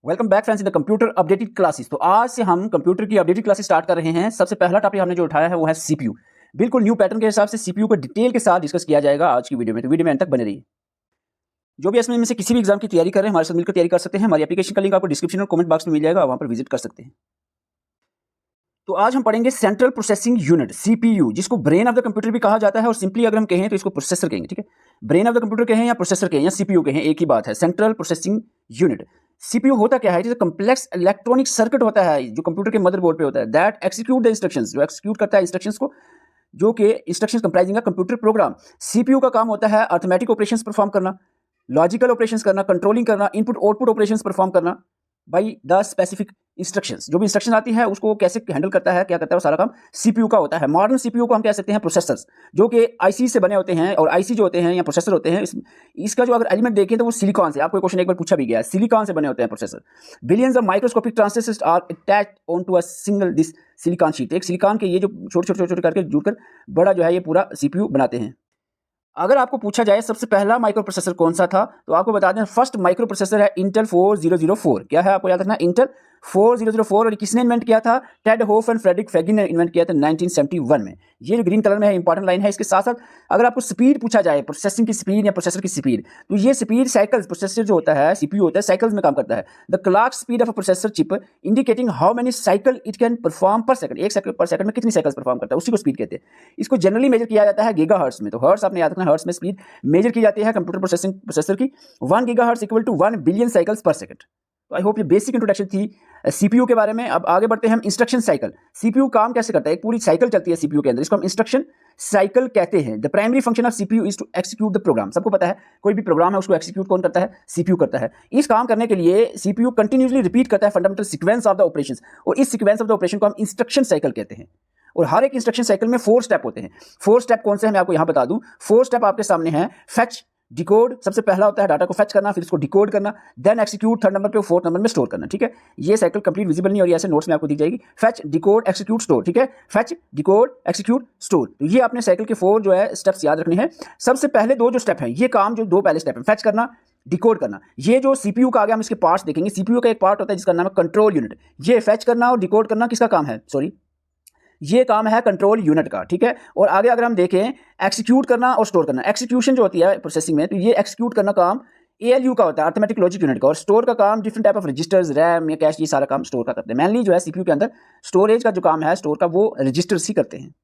Welcome back friends in the computer updated classes. तो आज से हम कंप्यूटर की अपडेटेड क्लासेस स्टार्ट कर रहे हैं। सबसे पहला टॉपिक हमने जो उठाया है वो है सीपीयू। बिल्कुल न्यू पैटर्न के हिसाब से सीपीयू को डिटेल के साथ डिस्कस किया जाएगा आज की वीडियो में, तो वीडियो में अंत तक बने रहिए। जो भी इसमें से किसी भी एग्जाम की तैयारी कर रहे हैं हमारे साथ मिलकर तैयारी कर सकते हैं। हमारी एप्लीकेशन का लिंक आपको डिस्क्रिप्शन और कमेंट बॉक्स में मिल जाएगा, वहां पर विजिट कर सकते हैं। तो आज हम पढ़ेंगे सेंट्रल प्रोसेसिंग यूनिट सीपीयू, जिसको ब्रेन ऑफ द कंप्यूटर भी कहा जाता है और सिंपली अगर हम कहें तो इसको प्रोसेसर कहेंगे। ठीक है, ब्रेन ऑफ द कंप्यूटर कहें या प्रोसेसर कहें या सीपीयू कहें, एक ही बात है, सेंट्रल प्रोसेसिंग यूनिट। सीपीयू होता क्या है? It is complex electronic circuit होता है जो कंप्यूटर के मदरबोर्ड पे होता है, दैट एक्सिक्यूट द इंस्ट्रक्शंस, जो एक्सिक्यूट करता है इंस्ट्रक्शंस को, जो कि instructions comprising computer program. CPU का काम होता है अर्थमेटिक ऑपरेशंस परफॉर्म करना, लॉजिकल ऑपरेशंस करना, कंट्रोलिंग करना, इनपुट आउटपुट ऑपरेशंस परफॉर्म करना बाई द स्पेसिफिक इंस्ट्रक्शंस। जो भी इंस्ट्रक्शन आती है उसको कैसे हैंडल करता है, क्या करता है, वो सारा काम सीपीयू का होता है। मॉडर्न सीपीयू को हम कह सकते हैं प्रोसेसर्स, जो कि आईसी से बने होते हैं, और आईसी जो होते हैं या प्रोसेसर होते हैं, इसका जो अगर एलिमेंट देखें तो वो सिलिकॉन से, आपको क्वेश्चन एक बार पूछा भी गया है, सिलिकॉन से बने होते हैं processor. Billions of microscopic transistors are attached onto a single this silicon sheet. एक सिलिकॉन के ये जो छोटे छोटे करके जुड़कर बड़ा जो है ये पूरा सीपीयू बनाते हैं। अगर आपको पूछा जाए सबसे पहला माइक्रो प्रोसेसर कौन सा था, तो आपको बता दें फर्स्ट माइक्रो प्रोसेसर है इंटेल 4004। क्या है आपको याद रखना, इंटेल 4004। और किसने इन्वेंट किया था? टेड होफ एंड फ्रेडरिक फेगिन ने इन्वेंट किया था 1971 में। ये जो ग्रीन कलर में है इंपॉर्टेंट लाइन है। इसके साथ साथ अगर आपको स्पीड पूछा जाए, प्रोसेसिंग की स्पीड या प्रोसेसर की स्पीड, तो ये स्पीड साइकिल्स, प्रोसेसर जो होता है सीपीयू होता है साइकिल्स में काम करता है। The clock speed of a processor chip indicating how many cycle it can perform पर सेकंड। एक साइकिल पर सेकंड में कितनी साइकिल्स परफॉर्म करता है, उसी को स्पीड कहते हैं। इसको जनरली मेजर किया जाता है गीगाहर्ट्ज में। तो हर्ट्ज आपने याद रखना, हर्ट्ज में स्पीड मेजर की जाती है कंप्यूटर प्रोसेसर की। 1 gigahertz equal to 1 billion cycles per second. तो आई होप ये बेसिक इंट्रोडक्शन थी सीपीयू के बारे में। अब आगे बढ़ते हैं हम इंस्ट्रक्शन साइकिल। सीपीयू काम कैसे करता है? एक पूरी साइकिल चलती है सीपीयू के अंदर, इसको हम इंस्ट्रक्शन साइकिल कहते हैं। The primary function of CPU is to execute the program. सबको पता है कोई भी प्रोग्राम है उसको एक्सिक्यूट कौन करता है? सीपीयू करता है। इस काम करने के लिए सीपीयू कंटिन्यूसली रिपीट करता है fundamental sequence of the operations, और इस सीक्वेंस ऑफ द ऑपरेशन को हम इंस्ट्रक्शन साइकिल कहते हैं। और हर एक इंस्ट्रक्शन साइकिल में 4 स्टेप होते हैं। 4 स्टेप कौन से हैं मैं आपको यहां बता दूं। 4 स्टेप आपके सामने हैं। फेच, डिकोड, सबसे पहला होता है डाटा को फेच करना, फिर इसको डिकोड करना, देन एक्सिक्यूट थर्ड नंबर पे, फोर्थ नंबर में स्टोर करना। ठीक है, ये साइकिल कंप्लीट विजिबल नहीं हो रही है, ऐसे नोट्स में आपको दी जाएगी। Fetch, decode, execute, store. ठीक है, फेच, डिकोड, एक्सिक्यूट, स्टोर। तो ये आपने साइकिल के 4 जो है स्टेप्स याद रखने हैं। सबसे पहले 2 जो स्टेप हैं, ये काम जो 2 पहले स्टेप है, फेच करना, डिकोड करना, ये जो सीपीयू का आ गया, हम इसके पार्ट्स देखेंगे। सीपीयू का एक पार्ट होता है जिसका नाम है कंट्रोल यूनिट। ये फेच करना और डिकोड करना किसका काम है? सॉरी, ये काम है कंट्रोल यूनिट का। ठीक है, और आगे अगर हम देखें एक्सिक्यूट करना और स्टोर करना, एक्सिक्यूशन जो होती है प्रोसेसिंग में, तो ये एक्सिक्यूट करना काम एएलयू का होता है, अर्थमेटिक लॉजिक यूनिट का, और स्टोर का काम different type of registers, RAM या कैश, ये सारा काम स्टोर का करते हैं। मेनली जो है सीपीयू के अंदर स्टोरेज का जो काम है स्टोर का, वो रजिस्टर्स ही करते हैं।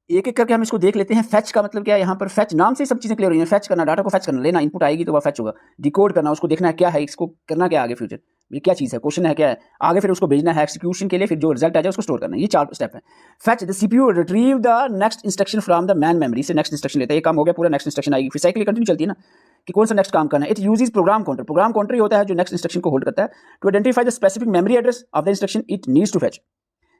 एक एक करके हम इसको देख लेते हैं। फेच का मतलब क्या है? यहाँ पर फेच नाम से सब चीजें क्लियर हो रही हैं। फेच करना, डाटा को फेच करना, लेना, इनपुट आएगी तो वह फेच होगा। डिकोड करना, उसको देखना है क्या है, इसको करना क्या है आगे फ्यूचर, ये क्या चीज़ है, क्वेश्चन है क्या है, आगे फिर उसको भेजना है एक्सिक्यूशन के लिए, फिर जो रिजल्ट आ जाए उसको स्टोर करना। ये 4 स्टेप है। Fetch, the CPU retrieve the next instruction from the main memory, से नेक्स्ट इंस्ट्रक्शन लेता है। ये काम हो गया पूरा, नेक्स्ट इंस्ट्रक्शन आएगी, फिर साइकिल कंटिन्यू चलती है ना कि कौन सा नेक्स्ट काम करना है। It uses program counter, program counter ही होता है जो नेक्स्ट इंस्ट्रक्शन को होल्ड करता है, to identify the specific memory address of the instruction it needs to fetch.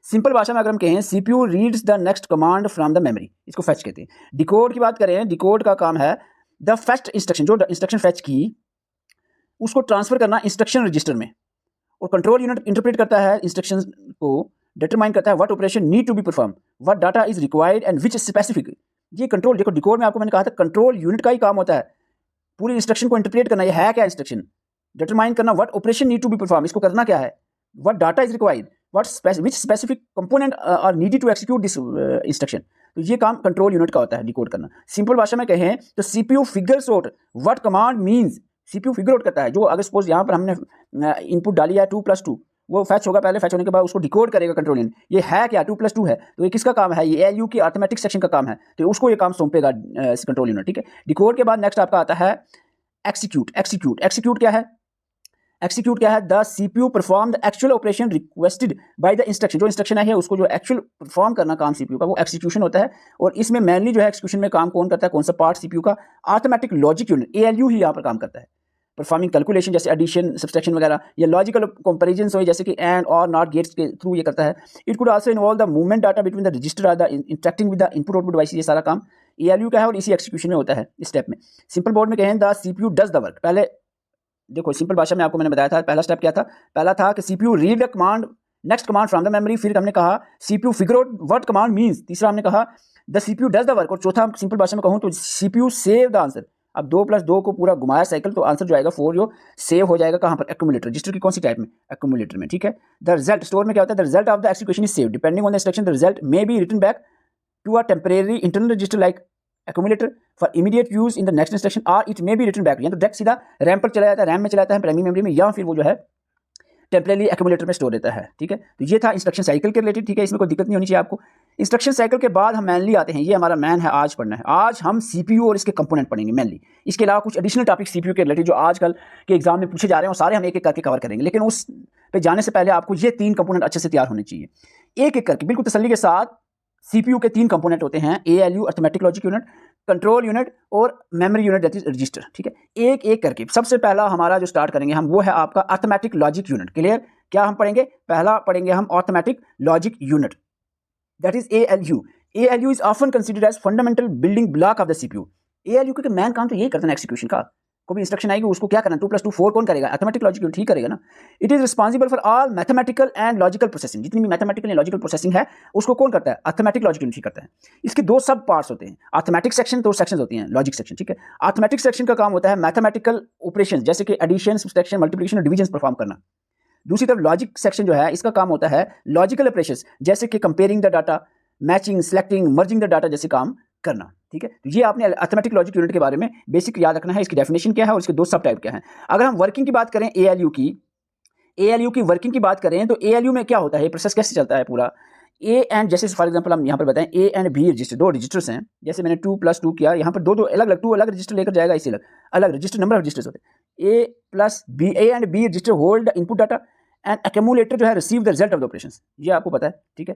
Simple भाषा में अगर हम कहें, CPU reads the next command from the memory, इसको फेच कहते हैं। डिकोड की बात करें, डिकोड का काम है द फर्स्ट इंस्ट्रक्शन, जो इंस्ट्रक्शन फेच की उसको ट्रांसफर करना इंस्ट्रक्शन रजिस्टर में। और कंट्रोल यूनिट इंटरप्रेट करता है इंस्ट्रक्शन को, डिटरमाइन करता है what operation need to be perform, what data is required and which specific. ये कंट्रोल, देखो डिकोड में आपको मैंने कहा था कंट्रोल यूनिट का ही काम होता है पूरी इंस्ट्रक्शन को इंटरप्रेट करना, ये है क्या इंस्ट्रक्शन, डिटरमाइन करना what operation need to be perform, इसको करना क्या है, what data is required, which specific component are needed to execute this instruction. तो ये काम कंट्रोल यूनिट का होता है, डिकोड करना। सिंपल भाषा में कहें तो CPU figures out what command means, CPU figure out करता है। जो अगर सपोज यहाँ पर हमने इनपुट डाली है 2+2, वो फैच होगा, पहले फैच होने के बाद उसको डिकोड करेगा कंट्रोल यूनिट, ये है क्या 2+2 है, तो ये किसका काम है? ये एएलयू की अर्थमेटिक सेक्शन का काम है, तो उसको ये काम सौंपेगा कंट्रोल यूनिट। ठीक है, डिकोड के बाद नेक्स्ट आपका आता है एक्सिक्यूट। एक्सिक्यूट, एक्सिक्यूट क्या है? एक्सिक्यूट क्या है? The CPU perform the actual operation requested by the instruction, जो इंस्ट्रक्शन है उसको जो एक्चुअल परफॉर्म करना काम सीपीयू का, वो एक्सिक्यूशन होता है। और इसमें मेनली जो है एक्सिक्यूशन में काम कौन करता है, कौन सा पार्ट सीपीयू का? अर्थमेटिक लॉजिक यूनिट, एएलयू ही यहाँ पर काम करता है। परफॉर्मिंग कैलकुलेशन जैसे एडिशन, सब्सट्रैक्शन वगैरह, या लॉजिकल कंपैरिजन हो जैसे कि एंड और नॉट गेट्स के थ्रू ये करता है। It could also involve the movement data between the register और the interacting with the input output device, ये सारा काम एएलयू का है और इसी एक्सिक्यूशन में होता है इस स्टेप में। सिंपल बोर्ड में कहें the CPU does the work. पहले देखो सिंपल भाषा में आपको मैंने बताया था पहला स्टेप क्या था, पहला था कि CPU read the command, next command from the memory, फिर हमने कहा CPU figure out what command means, तीसरा हमने कहा the CPU does the work, और चौथा सिंपल भाषा में कहूं तो सीपीयू सेव द आंसर, अब 2+2 को पूरा घुमाया साइकिल तो आंसर जो आएगा 4 जो सेव हो जाएगा कहाँ पर, एक्यूमुलेटर। रजिस्टर की कौन सी टाइप में, एक्यूमुलेटर में, ठीक है। द रिजल्ट स्टोर में क्या होता है, the result of the execution is save depending on the instruction, the result may be written back to a temporary internal register like accumulator for immediate use in the next instruction, or it may be written back, या तो direct सीधा RAM पर चला जाता है, RAM में चला जाता है प्राइमरी मेमोरी में, या फिर वो जो है टेम्परेरी एक्यूमुलेटर में स्टोर रहता है, ठीक है। तो ये था इंस्ट्रक्शन साइकिल के रिलेटेड, ठीक है, इसमें कोई दिक्कत नहीं होनी चाहिए आपको। इंस्ट्रक्शन साइकिल के बाद हम मैनली आते हैं, ये हमारा मैन है, आज पढ़ना है। आज हम सीपीयू और इसके कंपोनेंट पढ़ेंगे मैनली। इसके अलावा कुछ एडिशनल टॉपिक सीपीयू के रिलेटेड जो आजकल के एग्जाम में पूछे जा रहे हैं, वो सारे हम एक एक करके कवर करेंगे, लेकिन उस पे जाने से पहले आपको ये 3 कंपोनेंट अच्छे से तैयार होने चाहिए। एक एक करके बिल्कुल तसल्ली के साथ। सीपीयू के 3 कंपोनेंट होते हैं, ALU arithmetic logic unit, control unit और memory unit that is register, ठीक है। एक एक करके सबसे पहला हमारा जो स्टार्ट करेंगे हम, वो है आपका अर्थमेटिक लॉजिक यूनिट। क्लियर, क्या हम पढ़ेंगे, पहला पढ़ेंगे हम arithmetic logic unit that is ALU. ALU is often considered as fundamental building block of the CPU. ALU के मेन काम तो यही करता है एक्सिक्यूशन का, कोई भी इंस्ट्रक्शन आएगी उसको क्या करना, 2+2 4 कौन करेगा, अर्थमेटिक लॉजिक यूनिट ही करेगा ना। It is responsible for all mathematical and logical processing, जितनी भी मैथमेटिकल एंड लॉजिकल प्रोसेसिंग है उसको कौन करता है, अर्थमेटिक लॉजिक यूनिट ही करता है। इसके 2 सब पार्ट्स होते हैं, अर्थमेटिक सेक्शन, 2 सेक्शंस होती हैं, लॉजिक सेक्शन, ठीक है। अर्थमेटिक सेक्शन का काम होता है मैथमेटिकल ऑपरेशन जैसे कि एडिशन, सब्सट्रैक्शन, मल्टीप्लिकेशन और डिवीजन परफॉर्म करना। दूसरी तरफ लॉजिक सेक्शन जो है, इसका काम होता है लॉजिकल ऑपरेशंस जैसे कि comparing the data, matching, selecting, merging the data जैसे काम करना, ठीक है। तो ये आपने अर्थमेटिक लॉजिक यूनिट के बारे में बेसिक याद रखना है, इसकी डेफिनेशन क्या है और इसके 2 सब टाइप क्या हैं। अगर हम वर्किंग की बात करें एएलयू की वर्किंग की बात करें तो एएलयू में क्या होता है, प्रोसेस कैसे चलता है पूरा। ए एंड जैसे फॉर एग्जांपल हम यहाँ पर बताएं, A and B register 2 registers हैं, जैसे मैंने 2+2 किया, यहाँ पर 2 अलग अलग 2 अलग रजिस्टर लेकर जाएगा, इसी अलग रजिस्टर, नंबर ऑफ रजिस्टर्स होते हैं। A and B register hold the input data and accumulator जो है receive the result of the operations, ये आपको पता है, ठीक है।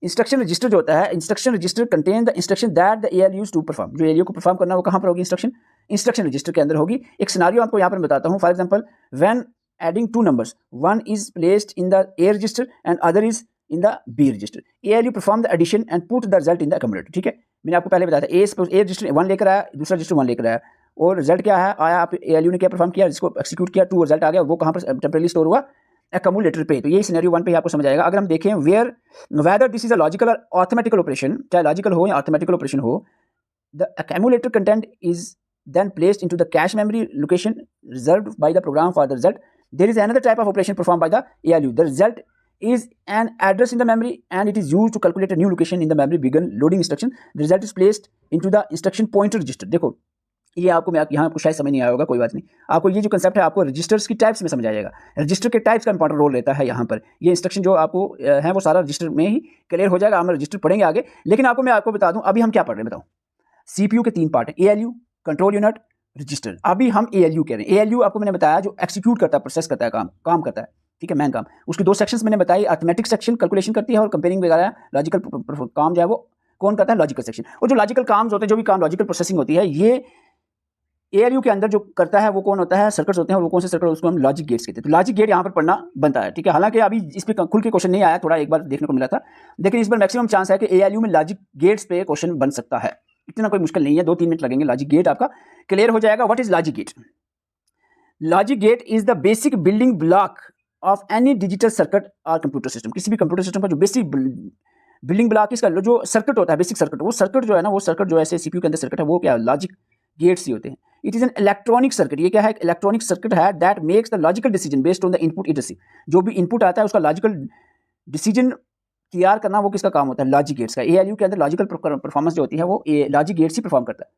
इंस्ट्रक्शन रजिस्टर जो होता है, instruction register contain the instruction that the ALU used to perform, जो एएलयू को परफॉर्म करना है वो कहाँ पर होगी, इंस्ट्रक्शन रजिस्टर के अंदर होगी। एक सिनारियो आपको यहाँ पर बताता हूँ, for example when adding 2 numbers, one is placed in the A register and other is in the B register, ALU perform the addition and put the result in the accumulator, ठीक है। मैंने आपको पहले बताया था, ए रजिस्टर 1 लेकर आया, दूसरा रजिस्टर 1 लेकर आया, और रिजल्ट क्या है आया, आप एएलयू ने क्या परफॉर्म किया, जिसको एक्सिक्यूट किया, 2 रिजल्ट आ गया, वो कहाँ पर टेम्परेरी स्टोर हुआ, एक्यूमुलेटर पे। तो ये सिनेरियो 1 पे आपको समझ आएगा। अगर हम देखें whether this is a logical और अर्थमेटिकल ऑपरेशन, चाहे लॉजिकल हो या अर्थमेटिकल ऑपरेशन हो, the accumulator content is then placed into the cache memory location reserved by the program for the result. There is another type of operation performed by the ALU. The result is an address in the memory and it is used to calculate a new location in the memory begin loading instruction. The result is placed into the instruction pointer register. देखो ये आपको मैं यहाँ आपको शायद समझ नहीं आया होगा, कोई बात नहीं, आपको ये जो कंसेप्ट है आपको रजिस्टर्स की टाइप्स में समझ आ जाएगा। रजिस्टर के टाइप्स का इंपॉर्टेंट रोल रहता है यहाँ पर। ये इंस्ट्रक्शन जो आपको है वो सारा रजिस्टर में ही क्लियर हो जाएगा, हम रजिस्टर पढ़ेंगे आगे। लेकिन आपको बता दूँ अभी हम क्या पढ़ रहे हैं, बताओ। सीपीयू के 3 पार्ट हैं, एएलयू, कंट्रोल यूनिट, रजिस्टर। अभी हम एएलयू कह रहे हैं। एएलयू आपको मैंने बताया जो एक्सिक्यूट करता है, प्रोसेस करता है, काम करता है, ठीक है, मैन काम। उसके 2 सेक्शंस मैंने बताई, अर्थमेटिक सेक्शन कैलकुलेशन करती है और कंपेयरिंग वगैरह लॉजिकल काम जो है वो कौन करता है, लॉजिकल सेक्शन। और जो लॉजिकल काम होते हैं, जो भी काम लॉजिकल प्रोसेसिंग होती है, ये एएलयू के अंदर जो करता है वो कौन होता है, सर्किट्स होते हैं, और वो कौन से सर्किट, उसको हम लॉजिक गेट्स कहते हैं। तो लॉजिक गेट यहाँ पर पढ़ना बनता है, ठीक है। हालांकि अभी इस पर खुल के क्वेश्चन नहीं आया, थोड़ा एक बार देखने को मिला था, लेकिन इस बार मैक्सिमम चांस है कि एएलयू में लॉजिक गेट्स पे क्वेश्चन बन सकता है। इतना कोई मुश्किल नहीं है, 2-3 मिनट लगेंगे, लॉजिक गेट आपका क्लियर हो जाएगा। What is logic gate? Logic gate is the basic building block of any digital circuit और कंप्यूटर सिस्टम। किसी भी कंप्यूटर सिस्टम का जो बेसिक बिल्डिंग ब्लॉक, इसका जो सर्किट होता है, बेसिक सर्किट, वो सर्किट जो है ना, वो सर्किट जो ऐसे सीपीयू के अंदर सर्किट है, वो क्या है, लॉजिक गेट्स ही होते हैं। It is an electronic circuit. ये क्या है, इलेक्ट्रॉनिक सर्किट है that makes the logical decision based on the input it receive. जो भी इनपुट आता है उसका लॉजिकल डिसीजन तैयार करना, वो किसका काम होता है, लॉजिक गेट्स का। एएलयू के अंदर लॉजिकल परफॉर्मेंस जो होती है वो लॉजिक गेट्स ही परफॉर्म करता है।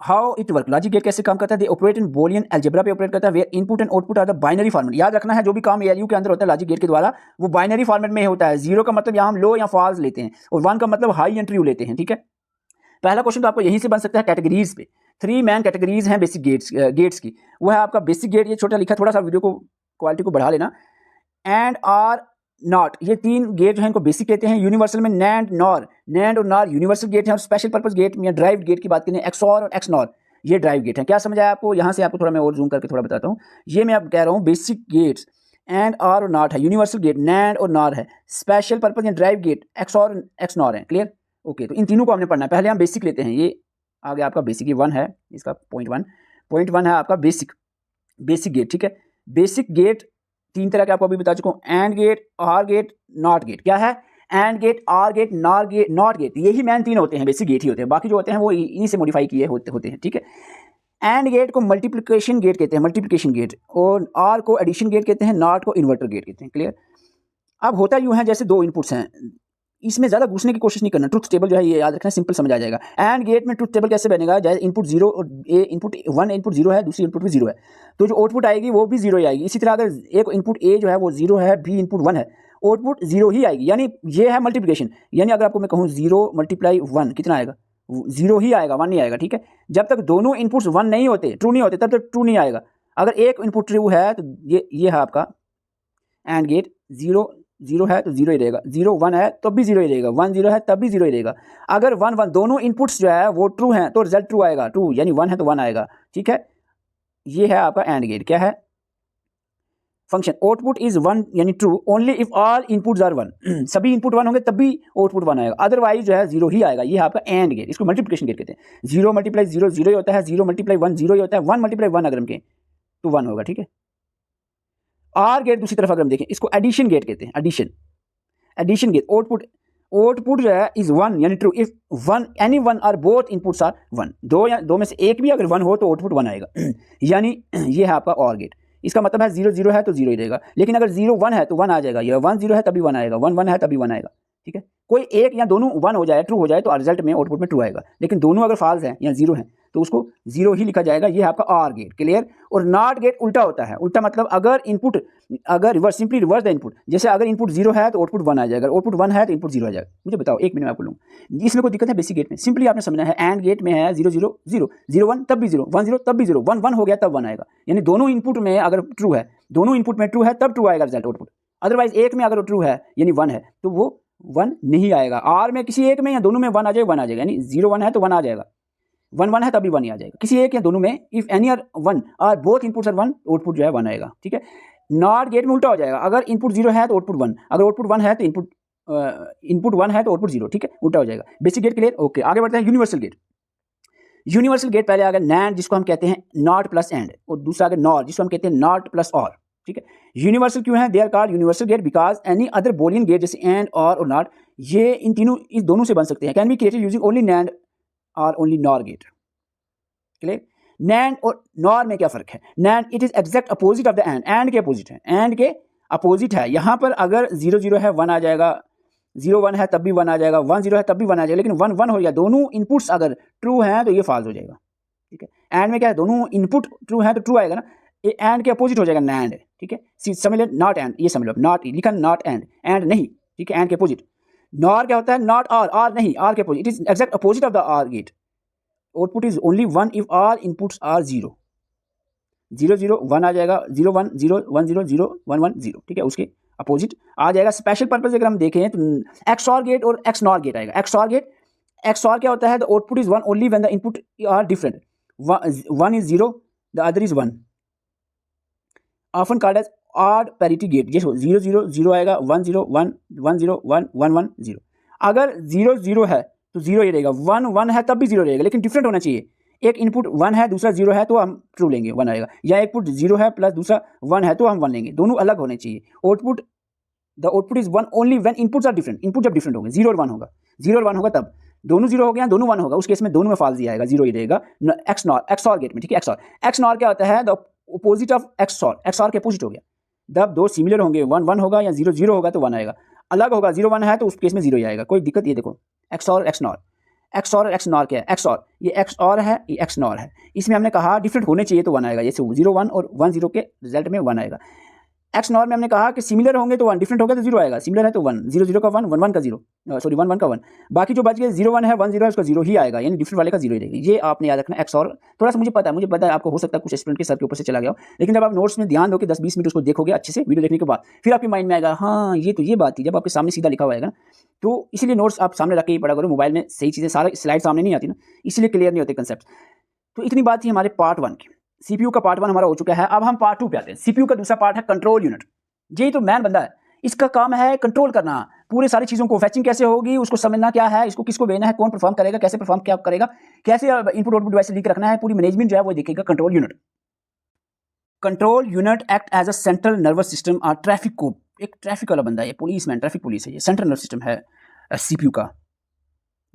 How it work, logic gate कैसे काम करता है, they operate in Boolean algebra पे ऑपरेट करता है, where input and output are the binary format. याद रखना है जो भी काम एएलयू के अंदर होता है लॉजिक गेट के द्वारा, वो बाइनरी फॉर्मेट में होता है। 0 का मतलब यहाँ हम लो या फॉल्स लेते हैं, और 1 का मतलब हाई एंड ट्रू लेते हैं, ठीक है। पहला क्वेश्चन तो आपको यहीं से बन सकता है कैटेगरीज पे। 3 मैन कैटेगरीज हैं बेसिक गेट्स की। वो है आपका बेसिक गेट, ये छोटा लिखा, थोड़ा सा वीडियो को क्वालिटी को बढ़ा लेना। एंड आर नॉट, ये 3 गेट जो है इनको बेसिक कहते हैं। यूनिवर्सल में नैंड और नॉर यूनिवर्सल गेट है, और स्पेशल पर्पस गेट में ड्राइव गेट की बात करें, एक्सऑर और एक्सनॉर, ये ड्राइव गेट है। क्या समझ आया आपको? यहाँ से आपको थोड़ा मैं और जूम करके थोड़ा बताता हूँ। ये मैं आप कह रहा हूँ बेसिक गेट्स एंड आर और नॉट है, यूनिवर्सल गेट नैंड और नॉर है, स्पेशल पर्पस या ड्राइव गेट एक्सऑर एक्सनॉर है। क्लियर? ओके, तो इन तीनों को हमने पढ़ना है। पहले हम बेसिक लेते हैं, ये आ गया आपका बेसिक, ये 1 है, इसका पॉइंट 1 है आपका बेसिक गेट, ठीक है। बेसिक गेट 3 तरह के आपको अभी बता चुका हूँ, and gate, or gate, not gate. क्या है? And gate, or gate, nor gate, not gate, यही मेन तीन होते हैं, बेसिक गेट ही होते हैं, बाकी जो होते हैं वो इन्हीं से मॉडिफाई किए होते हैं, ठीक है। एंड गेट को मल्टीप्लिकेशन गेट कहते हैं, मल्टीप्लिकेशन गेट, और आर को एडिशन गेट कहते हैं, नॉट को इन्वर्टर गेट कहते हैं। क्लियर। अब होता यूँ है जैसे दो इनपुट्स हैं, इसमें ज़्यादा घुसने की कोशिश नहीं करना, ट्रुथ टेबल जो है ये याद रखना, सिंपल समझ आ जाएगा। एंड गेट में ट्रुथ टेबल कैसे बनेगा, जैसे इनपुट जीरो और इनपुट वन इनपुट जीरो है, दूसरी इनपुट भी जीरो है, तो जो आउटपुट आएगी वो भी जीरो ही आएगी। इसी तरह अगर एक इनपुट ए जो है वो जीरो है, बी इनपुट वन है, आउटपुट जीरो ही आएगी, यानी ये है मल्टीप्लिकेशन। यानी अगर आपको मैं कहूँ 0 × 1 कितना आएगा, जीरो ही आएगा, 1 नहीं आएगा, ठीक है। जब तक दोनों इनपुट्स 1 नहीं होते, ट्रू नहीं होते, तब तक ट्रू नहीं आएगा। अगर एक इनपुट ट्रू है तो ये है आपका एंड गेट, 0 है तो 0 ही रहेगा, 0 1 है तब भी 0 ही रहेगा, 1 0 है तब भी 0 ही रहेगा। अगर 1 1 दोनों इनपुट्स जो है वो ट्रू हैं तो रिजल्ट ट्रू आएगा, ट्रू यानी 1 है तो 1 आएगा, ठीक है। ये है आपका एंड गेट। क्या है फंक्शन, आउटपुट इज 1 यानी true only if all inputs are 1, सभी इनपुट 1 होंगे तब भी आउटपुट 1 आएगा, अदरवाइज जो है 0 ही आएगा। ये है आपका एंड गेट, इसको मल्टीप्लिकेशन गेट कहते हैं। 0 × 0 0 ही होता है, 0 × 1 0 ही होता है, 1 × 1 अगर हम कहें तो 1 होगा, ठीक है। आर गेट दूसरी तरफ अगर हम देखें, इसको एडिशन गेट कहते हैं, एडिशन गेट, आउटपुट जो है इज 1 यानी true if one any one or both inputs are 1, दो में से एक भी अगर 1 हो तो आउटपुट 1 आएगा, यानी ये है आपका और गेट। इसका मतलब है 0 0 है तो 0 ही रहेगा, लेकिन अगर 0 1 है तो 1 आ जाएगा, या 1 0 है तभी 1 आएगा, 1 1 है तभी 1 आएगा, ठीक है। कोई एक या दोनों 1 हो जाए, ट्रू हो जाए तो रिजल्ट में आउटपुट में ट्रू आएगा, लेकिन दोनों अगर फॉल्स हैं या 0 है तो उसको 0 ही लिखा जाएगा। ये है आपका आर गेट। क्लियर। और नॉट गेट उल्टा होता है, उल्टा मतलब अगर input reverse, simply reverse the input, जैसे अगर इनपुट 0 है तो आउटपुट 1 आ जाएगा, आउटपुट 1 है तो इनपुट 0 आ जाएगा। मुझे बताओ, एक मिनट में आपको लूँगा, इसमें कोई दिक्कत है बेसिक गेट में? सिंपली आपने समझना है, एंड गेट में है 0 0 0 0 1 तब भी 0, 1 0 तब भी 0, 1 1 हो गया तब 1 आएगा, यानी दोनों इनपुट में अगर ट्रू है, दोनों इनपुट में ट्रू है तब ट्रू आएगा रिजल्ट आउटपुट, अदरवाइज एक में अगर ट्रू है यानी 1 है तो वो 1 नहीं आएगा। आर में किसी एक में या दोनों में 1 आ जाएगा, 1 आ जाएगा, यानी 0 1 है तो 1 आ जाएगा, 1 1 है तभी 1 ही आ जाएगा, किसी एक या दोनों में इफ एनी आर 1 और बोथ इनपुट्स आर 1 आउटपुट जो है 1 आएगा, ठीक है। नॉट गेट में उल्टा हो जाएगा, अगर इनपुट 0 है तो आउटपुट 1, अगर आउटपुट 1 है तो इनपुट 1 है तो आउटपुट 0, ठीक है, उल्टा हो जाएगा। Basic get clear. ओके, आगे बढ़ते हैं यूनिवर्सल गेट। यूनिवर्सल गेट पहले आ गया नैंड, जिसको हम कहते हैं नॉट प्लस एंड, और दूसरा आ गया नॉर, जिसको हम कहते हैं नॉट प्लस और, ठीक है। यूनिवर्सल क्यों है? They are called universal gate because any other boolean gate जैसे एंड और नॉट, ये इन तीनों इस दोनों से बन सकते हैं, can be created using only NAND और only NOR gate. Clear. NAND और नॉर में क्या फर्क है? NAND it is exact opposite of the and के अपोजिट है, एंड के अपोजिट है। यहाँ पर अगर 0 0 है 1 आ जाएगा, 0 1 है तब भी 1 आ जाएगा, 1 0 है तब भी 1 आ जाएगा, लेकिन 1 1 हो गया, दोनों इनपुट्स अगर ट्रू हैं तो ये फॉल्स हो जाएगा, ठीक है। एंड में क्या है, दोनों इनपुट ट्रू हैं तो ट्रू आएगा ना, ये एंड के अपोजिट हो जाएगा नैंड, ठीक है। समझ लो नॉट एंड, ये समझ लो नॉट लिखा, नॉट एंड नहीं, ठीक है, एंड के अपोजिट। नॉर क्या होता है? नॉट और नहीं, आर के opposite, it is exact opposite of the or gate. Output is only 1 if all inputs are 0 0 0 1 आ जाएगा, 0 1 0 1 0 0 1 1 0, ठीक है, उसके अपोजिट आ जाएगा। स्पेशल पर्पज अगर हम देखें तो एक्सऑर गेट और एक्सनॉर गेट आएगा। एक्सऑर गेट, एक्सऑर क्या होता है? The output is 1 only when the input are different, 1 is 0 the other is 1, often called as odd parity gate. जैसे 0 0 0 आएगा, 1 0 1 1 0 1 1 1 0। अगर 0 0 है तो 0 ही रहेगा, 1 1 है तब भी 0 रहेगा, लेकिन डिफरेंट होना चाहिए। एक इनपुट 1 है दूसरा 0 है तो हम ट्रू लेंगे, 1 आएगा, या एक इनपुट 0 है प्लस दूसरा 1 है तो हम 1 लेंगे, दोनों अलग होने चाहिए। Output, the output is 1 only when inputs are different. Input जब डिफरेंट होंगे, 0 और 1 होगा, 0 और 1 होगा तब, दोनों 0 हो गया, दोनों 1 होगा, उस केस में दोनों में फॉल्स ही आएगा, 0 ही रहेगा। एक्सनॉर गेट में, ठीक है। एक्सनॉर क्या होता है? द अपोजिट ऑफ एक्सऑर के अपोजिट हो गया, जब दो सिमिलर होंगे, 1 1 होगा या 0 0 होगा तो 1 आएगा, अलग होगा 0 1 है तो उस केस में 0 ही आएगा, कोई दिक्कत। ये देखो एक्सऑर एक्सनॉर, एक्सऑर एक्सनॉर क्या है? एक्सऑर, ये एक्सऑर है, ये एक्सनॉर है, इसमें हमने कहा डिफरेंट होने चाहिए तो 1 आएगा, जैसे 0 1 और 1 0 के रिजल्ट में 1 आएगा। एक्सनॉर में हमने कहा कि सिमिलर होंगे तो 1, डिफरेंट होगा तो 0 आएगा, सिमिलर है तो 1, 0 0 का 1 1 1 का 0, सॉरी 1 1 का 1, बाकी जो बच गए 0 1 है 1 0 है उसका 0 ही आएगा, यानी डिफरेंट वाले का 0 ही रहेगा। ये आपने याद रखना। एक्सऑर थोड़ा सा मुझे पता है आपको हो सकता है कुछ स्टूडेंट के सर के ऊपर से चला गया हो, लेकिन जब आप नोट्स में ध्यान दोगे 10-20 मिनट उसको देखोगे अच्छे से वीडियो देखने के बाद, फिर आपके माइंड में आएगा हाँ ये तो ये बात थी, जब आपके सामने सीधा लिखा हुआ आएगा ना, तो इसीलिए नोट्स आप सामने रख के ही पढ़ा करो। मोबाइल में सही चीज़ें सारा स्लाइड सामने नहीं आती ना, इसलिए क्लियर नहीं होते कंसेप्ट। तो इतनी बात थी हमारे पार्ट 1 की। सीपीयू का पार्ट 1 हमारा हो चुका है। अब हम पार्ट 2 पे आते हैं। सीपीयू का दूसरा पार्ट है कंट्रोल यूनिट। यही तो मैन बंदा है, इसका काम है कंट्रोल करना पूरे सारी चीज़ों को। फैचिंग कैसे होगी उसको समझना, क्या है इसको किसको भेजना है, कौन परफॉर्म करेगा, कैसे परफॉर्म क्या करेगा, कैसे इनपुट आउटपुट डिवाइस लिंक रखना है, पूरी मैनेजमेंट जो है वो देखेगा control unit. Control unit act as a central nervous system और ट्रैफिक कोप एक ट्रैफिक वाला बंदा है, ये पुलिसमैन, ट्रैफिक पुलिस है, ये सेंट्रल नर्वस सिस्टम है सीपीयू का।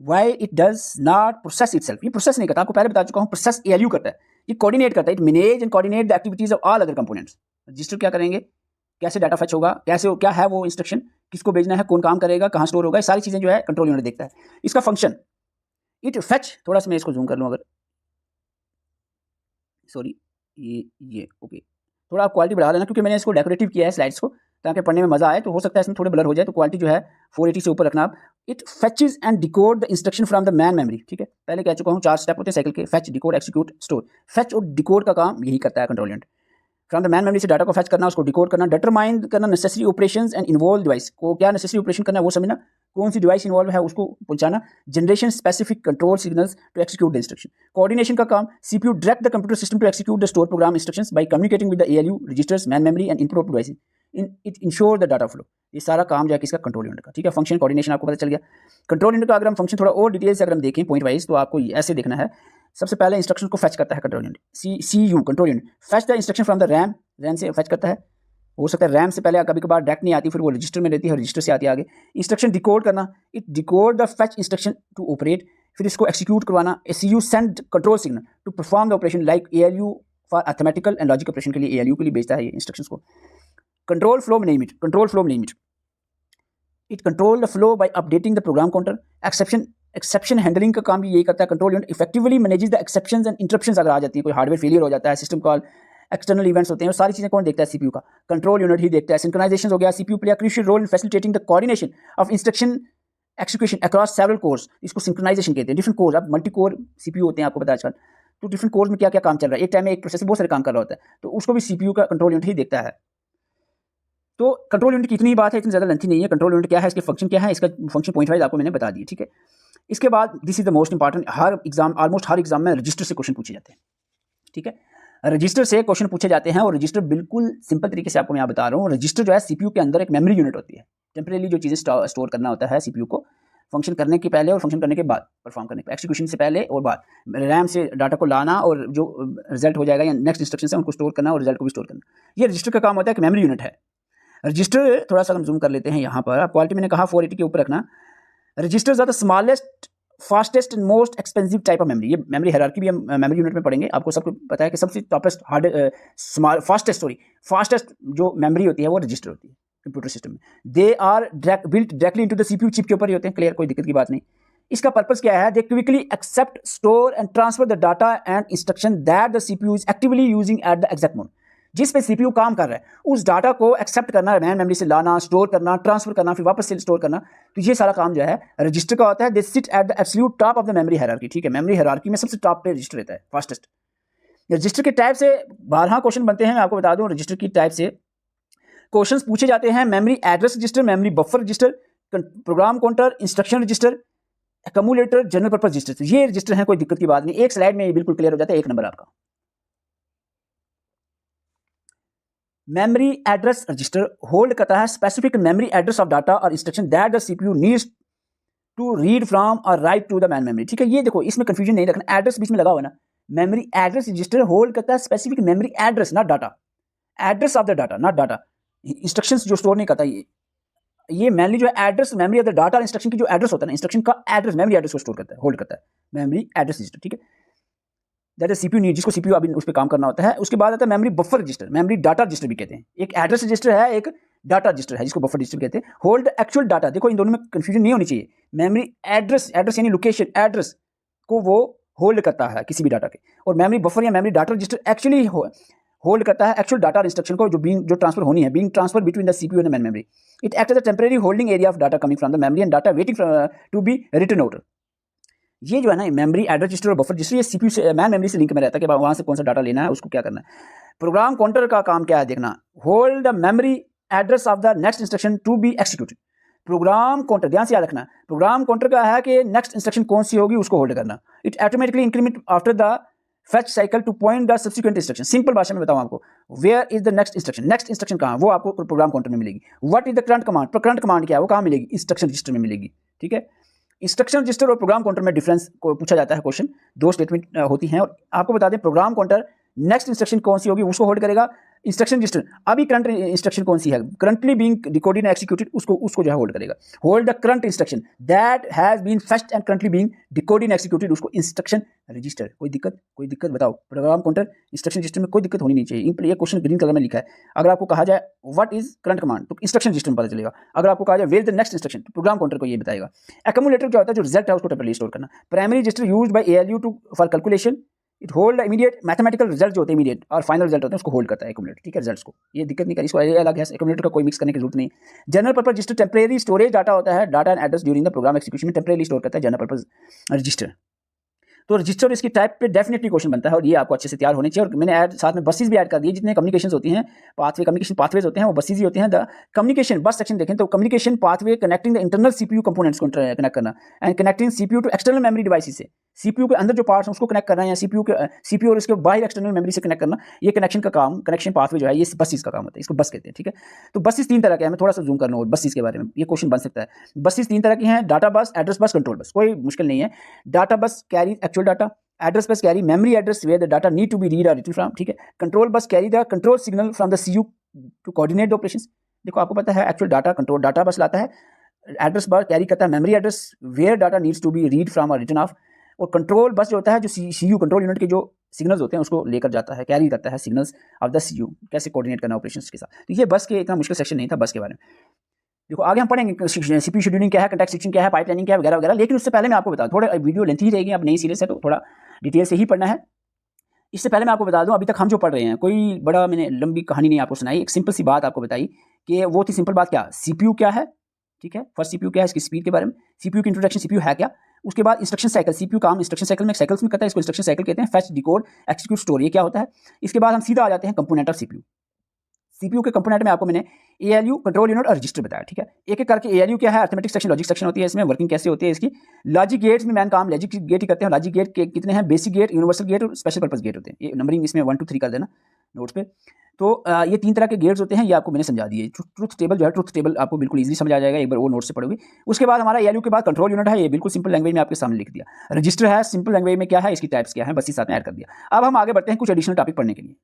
Why it does not process itself, ये प्रोसेस नहीं करता, आपको पहले बता चुका हूँ, प्रोसेस एएलयू करता है, ये कोऑर्डिनेट करता है, it manage and coordinate the activities of all other components. Register क्या करेंगे, कैसे डाटा फेच होगा, कैसे क्या है वो इंस्ट्रक्शन, किसको भेजना है, कौन काम करेगा, कहाँ स्टोर होगा, ये सारी चीज़ें जो है कंट्रोल यूनिट देखता है। इसका फंक्शन इट फेच, थोड़ा सा मैं इसको जूम कर लूँ अगर, सॉरी ये ओके, थोड़ा आप क्वालिटी बढ़ा लेना क्योंकि मैंने इसको डेकोरेटिव किया है स्लाइड्स को, ताकि पढ़ने में मजा आए, तो हो सकता है इसमें थोड़े ब्लर हो जाए, तो क्वालिटी जो है 480 से ऊपर रखना आप। It fetches and decode the instruction from the main memory, ठीक है, पहले कह चुका हूँ 4 स्टेप होते हैं साइकिल के, fetch, decode, execute, store. Fetch और डिकोड का काम यही करता है control unit, from the main memory से डाटा को फेच करना, उसको डिकोड करना, डिटरमाइन करना necessary operations and involve device को, क्या नेसेसरी ऑपरेशन करना है वो समझना, कौन सी डिवाइस इन्वॉल्व है उसको पहुंचाना, generation specific control signals to execute the instruction. Coordination का काम, CPU direct the computer system to execute the store program instructions by communicating with the ALU registers, main memory and input device, it ensure the data flow. ये सारा काम जो है किसका, control unit का, ठीक है। फंक्शन कोऑर्डिनेशन आपको पता चल गया। कंट्रोल यूनिट का अगर हम फंक्शन थोड़ा और डिटेल से अगर हम देखें पॉइंट वाइज, तो आपको ऐसे देखना है, सबसे पहले इंस्ट्रक्शन को फेच करता है control unit, CU control unit, fetch the instruction from the RAM, RAM से फेच करता है, हो सकता है रैम से पहले, कभी कभार डायरेक्ट नहीं आती, फिर वो रजिस्टर में रहती है, रजिस्टर से आती है आगे। इंस्ट्रक्शन डिकोड करना, it decode the fetch instruction to operate, फिर इसको एक्जीक्यूट करवाना, CU send control signal to perform the operation like ALU for arithmetical and logic operation के लिए एएलयू के लिए भेजता है ये इंस्ट्रक्शंस को। Control flow management, control flow management, it control the flow bye updating the program counter. Exception handling का काम भी यही करता है control unit, effectively manages the exceptions and interruptions अगर आ जाती है, कोई हार्डवेयर फेलियर हो जाता है, सिस्टम कॉल, एक्सटर्नल इवेंट्स होते हैं, वो सारी चीज़ें कौन देखता है, सीपीयू का कंट्रोल यूनिट ही देखता है। सिंक्रोनाइजेशन हो गया, CPU play a crucial role in facilitating the coordination of instruction execution across several cores, इसको सिंक्रोनाइजेशन कहते हैं। डिफरेंट कोर, अब मल्टी कोर सीपीयू होते हैं, आपको पता है आजकल, तो डिफरेंट कोर्स में क्या क्या काम चल रहा है, एक टाइम में एक प्रोसेसर बहुत सारे काम कर रहा होता है, तो उसको भी सीपीयू का कंट्रोल यूनिट ही देखता है। तो कंट्रोल यूनिट की इतनी बात है, इतनी ज़्यादा लेंथी नहीं है। कंट्रोल यूनिट क्या है, इसके फंक्शन क्या है, इसका फंक्शन पॉइंट वाइज आपको मैंने बता दी, ठीक है। इसके बाद this is the most important, her exam, almost her exam में रजिस्टर से क्वेश्चन पूछे जाते हैं, ठीक है। रजिस्टर से क्वेश्चन पूछे जाते हैं, और रजिस्टर बिल्कुल सिंपल तरीके से आपको मैं यहाँ बता रहा हूँ। रजिस्टर जो है सीपीयू के अंदर एक मेमोरी यूनिट होती है, टेम्परेरी जो चीज़ें स्टोर करना होता है सीपीयू को, फंक्शन करने के पहले और फंक्शन करने के बाद, परफॉर्म करने के एक्जीक्यूशन से पहले और बाद, रैम से डाटा को लाना और जो रिजल्ट हो जाएगा या नेक्स्ट इंस्ट्रक्शन से उनको स्टोर करना और रिजल्ट को भी स्टोर करना, ये रजिस्टर का काम होता है, कि मेमोरी यूनिट है रजिस्टर। थोड़ा सा हम जूम कर लेते हैं यहाँ पर, आप क्वालिटी मैंने कहा 480 के ऊपर रखना। Registers are the smallest, fastest and most expensive type of memory, ये मेमोरी हायरार्की भी हम मेमोरी यूनिट में पढ़ेंगे, आपको सबको पता है कि सबसे टॉपेस्ट फास्टेस्ट जो मेमोरी होती है वो रजिस्टर होती है कंप्यूटर सिस्टम में। They are built directly into the CPU chip के ऊपर ही होते हैं, क्लियर, कोई दिक्कत की बात नहीं। इसका पर्पस क्या है, they quickly accept, store and transfer the data and instruction that the CPU is actively using at the exact moment, जिस पे सीपीयू काम कर रहा है उस डाटा को एक्सेप्ट करना, मैन मेमोरी से लाना, स्टोर करना, ट्रांसफर करना, फिर वापस से स्टोर करना, तो ये सारा काम जो है रजिस्टर का होता है। They sit at the absolute top of the memory hierarchy, ठीक है, मेमोरी हायरार्की में सबसे टॉप पे रजिस्टर रहता है, फास्टेस्ट। रजिस्टर के टाइप से 12 क्वेश्चन बनते हैं, मैं आपको बता दूं, रजिस्टर की टाइप से क्वेश्चंस पूछे जाते हैं। Memory address register, memory buffer register, program counter, instruction register, accumulator, general purpose register, ये रजिस्टर हैं, कोई दिक्कत की बात नहीं, एक स्लाइड में ये बिल्कुल क्लियर हो जाता है, एक नंबर आपका। मेमोरी एड्रेस रजिस्टर होल्ड करता है specific memory address of data और instruction that the CPU needs to read from और write to the main memory, ठीक है। ये देखो, इसमें कंफ्यूजन नहीं रखना, एड्रेस बीच में लगा हुआ ना, मेमोरी एड्रेस रजिस्टर होल्ड करता है specific memory address, not data, address of the data, not data, instructions जो स्टोर नहीं करता, ये मेनली जो है address memory of the data और इंस्ट्रक्शन की जो एड्रेस होता है ना, इंस्ट्रक्शन का एड्रेस, मेमोरी एड्रेस को स्टोर करता है, होल्ड करता है मेमोरी एड्रेस रजिस्टर, ठीक है। दैट इज सीपीयू नीड, जिसको सीपीयू अभी उस पर काम करना होता है। उसके बाद आता है memory buffer register, memory data register भी कहते हैं, एक एड्रेस रजिस्टर है, एक डाटा रजिस्टर है, जिसको बफर रजिस्टर कहते हैं। होल्ड एक्चुअल डाटा, देखो इन दोनों में कंफ्यूजन नहीं होनी चाहिए, मेमोरी एड्रेस, एड्रेस यानी लोकेशन, एड्रेस को वो होल्ड करता है किसी भी डाटा के, और मेमोरी बफर या memory data register actually hold करता है एक्चुअल डाटा और इंस्ट्रक्शन को, जो ट्रांसफर होनी है, being transfer between the CPU and main memory. It act as a temporary holding area of data coming from the memory and data waiting to be written out. ये जो है ना memory address register और buffer register, ये CPU से main memory से link में रहता है कि वहाँ से कौन सा डाटा लेना है, उसको क्या करना है। प्रोग्राम काउंटर का काम क्या है देखना, hold the memory address of the next instruction to be executed. Program counter ध्यान से याद रखना, प्रोग्राम काउंटर का है कि नेक्स्ट इंस्ट्रक्शन कौन सी होगी उसको होल्ड करना। It automatically increment after the fetch cycle to point the subsequent instruction. Simple भाषा में बताऊं आपको, where is the next instruction, next instruction कहाँ, वो आपको प्रोग्राम काउंटर में मिलेगी। What is the current command, current command क्या है, वो कहाँ मिलेगी, इंस्ट्रक्शन रजिस्टर में मिलेगी, ठीक है। इंस्ट्रक्शन रजिस्टर और प्रोग्राम काउंटर में डिफरेंस को पूछा जाता है क्वेश्चन, दो स्टेटमेंट होती हैं। और आपको बता दें, प्रोग्राम काउंटर नेक्स्ट इंस्ट्रक्शन कौन सी होगी उसको होल्ड करेगा। इंस्ट्रक्शन रजिस्टर, अभी करंट इंस्ट्रक्शन कौन सी है, currently being decoded and executed, उसको जो है होल्ड करेगा। Hold the current instruction that has been fetched and currently being decoded and executed, उसको इंस्ट्रक्शन रजिस्टर। कोई दिक्कत बताओ, प्रोग्राम काउंटर इंस्ट्रक्शन रजिस्टर में कोई दिक्कत होनी नहीं चाहिए। ये क्वेश्चन ग्रीन कलर में लिखा है। अगर आपको कहा जाए व्हाट इज करंट कमांड, तो इंस्ट्रक्शन रजिस्टर में पता चलेगा। अगर आपको कहा जाए वेयर द नेक्स्ट इंस्ट्रक्शन, तो प्रोग्राम काउंटर को ये बताएगा। एक्यूमुलेटर क्या होता है, जो रिजल्ट है उसको टेम्परेरी स्टोर करना। Primary register used by ALU to for calculation, it hold immediate mathematical result जो होते हैं, इमीडिएट और फाइनल रिजल्ट होते हैं, उसको होल्ड करता है एक्यूमुलेटर, ठीक है। रिजल्ट्स को ये दिक्कत नहीं करी, इसको अलग है, एक्यूमुलेटर का कोई मिक्स करने की जरूरत नहीं। General purpose register temporary storage data होता है, data and address during the program execution में टेम्परेरी स्टोर करता है जनरल पर्पस रजिस्टर। तो रजिस्टर इसकी टाइप पे डेफिनेटली क्वेश्चन बनता है और ये आपको अच्छे से तैयार होने चाहिए। और मैंने ऐड साथ में बसेस भी ऐड कर दिए, जितने कम्युनिकेशन होती हैं, कम्युनिकेशन पाथवेज होते हैं, वो बसेस ही होते हैं। द कम्युनिकेशन बस सेक्शन देखें तो communication pathway connecting the internal CPU components को कनेक्ट करना and connecting CPU to external memory devices से, सीपीयू के अंदर जो पार्ट्स हैं उसको कनेक्ट करना, या सीपीयू और इसके बाहर एक्सटर्नल मेमोरी से कनेक्ट करना, ये कनेक्शन का काम, कनेक्शन पाथवे जो है ये बसेस का काम होता है, इसको बस कहते हैं, ठीक है। तो बसेस 3 तरह के हैं, मैं थोड़ा सा जूम कर लूँ बसेस के बारे में, ये क्वेश्चन बन सकता है। बसेस 3 तरह की हैं, डाटा बस, एड्रेस बस, कंट्रोल बस, कोई मुश्किल नहीं है। Data bus carry actual data, address bus carry memory address where the data need to be read और रिट्रीव फ्रॉम, ठीक है। Control bus carry the control signal from the CU to coordinate the operations. देखो आपको पता है actual data control data बस लाता है, एड्रेस बस कैरी करता है memory address where data needs to be read from और रिटन ऑफ, और कंट्रोल बस जो होता है जो सीयू कंट्रोल यूनिट के जो सिग्नल्स होते हैं उसको लेकर जाता है, कैरी करता है सिग्नल्स ऑफ द सीयू, कैसे कोऑर्डिनेट करना ऑपरेशंस के साथ। तो ये बस के इतना मुश्किल सेक्शन नहीं था बस के बारे में। देखो आगे हम पढ़ेंगे सीपीयू शेड्यूलिंग क्या है, कॉन्टेक्स्ट स्विचिंग क्या है, पाइपलाइनिंग क्या है, वगैरह वगैरह। लेकिन उससे पहले मैं आपको बता दूं, थोड़ा वीडियो लेंथी ही रहेगी, अब नई सीरीज है तो थोड़ा डिटेल से ही पढ़ना है। इससे पहले मैं आपको बता दूं, अभी तक हम जो पढ़ रहे हैं कोई बड़ा मैंने लंबी कहानी नहीं आपको सुनाई, एक सिंपल सी बात आपको बताई कि वो थी सिंपल बात, क्या सीपीयू क्या है, ठीक है। फर्स्ट सीपीयू क्या है, इसकी स्पीड के बारे में, सीपीयू की इंट्रोडक्शन, सीपीयू है क्या। उसके बाद इंस्ट्रक्शन साइकिल, सीपीयू काम इंस्ट्रक्शन साइकिल में करता है, इसको इंस्ट्रक्शन साइकिल कहते हैं। फेच, डिकोड, एक्जीक्यूट, स्टोर, ये क्या होता है। इसके बाद हम सीधा आ जाते हैं कंपोनेंट ऑफ सीपीयू। सीपीयू के कंपोनेंट में आपको मैंने एएलयू, कंट्रोल यूनिट और रजिस्टर बताया, ठीक है। एक एक करके एएलयू क्या है, अरिथमेटिक सेक्शन, लॉजिक सेक्शन होती है, इसमें वर्किंग कैसे होती है इसकी। लॉजिक गेट्स में मैन काम लॉजिक गेट ही करते हैं। लॉजिक गेट के कितने हैं, बेसिक गेट, यूनिवर्सल गेट और स्पेशल पर्पस गेट होते हैं। ये नंबरिंग इसमें 1 2 3 कर देना नोट्स पे। तो ये 3 तरह के गेट्स होते हैं, ये आपको मैंने समझा दिए। ट्रुथ टेबल जो है, ट्रुथ टेबल आपको बिल्कुल ईजिली समझ आ जाएगा, एक बार वो नोट से पढ़ोगे। उसके बाद हमारा एएलयू के बाद कंट्रोल यूनिट है, ये बिल्कुल सिंपल लैंग्वेज में आपके सामने लिख दिया। रजिस्टर है, सिंपल लैंग्वेज में क्या है, इसकी टाइप्स क्या है, बस इस साथ में ऐड कर दिया। अब हम आगे बढ़ते हैं कुछ एडिशनल टॉपिक पढ़ने के लिए।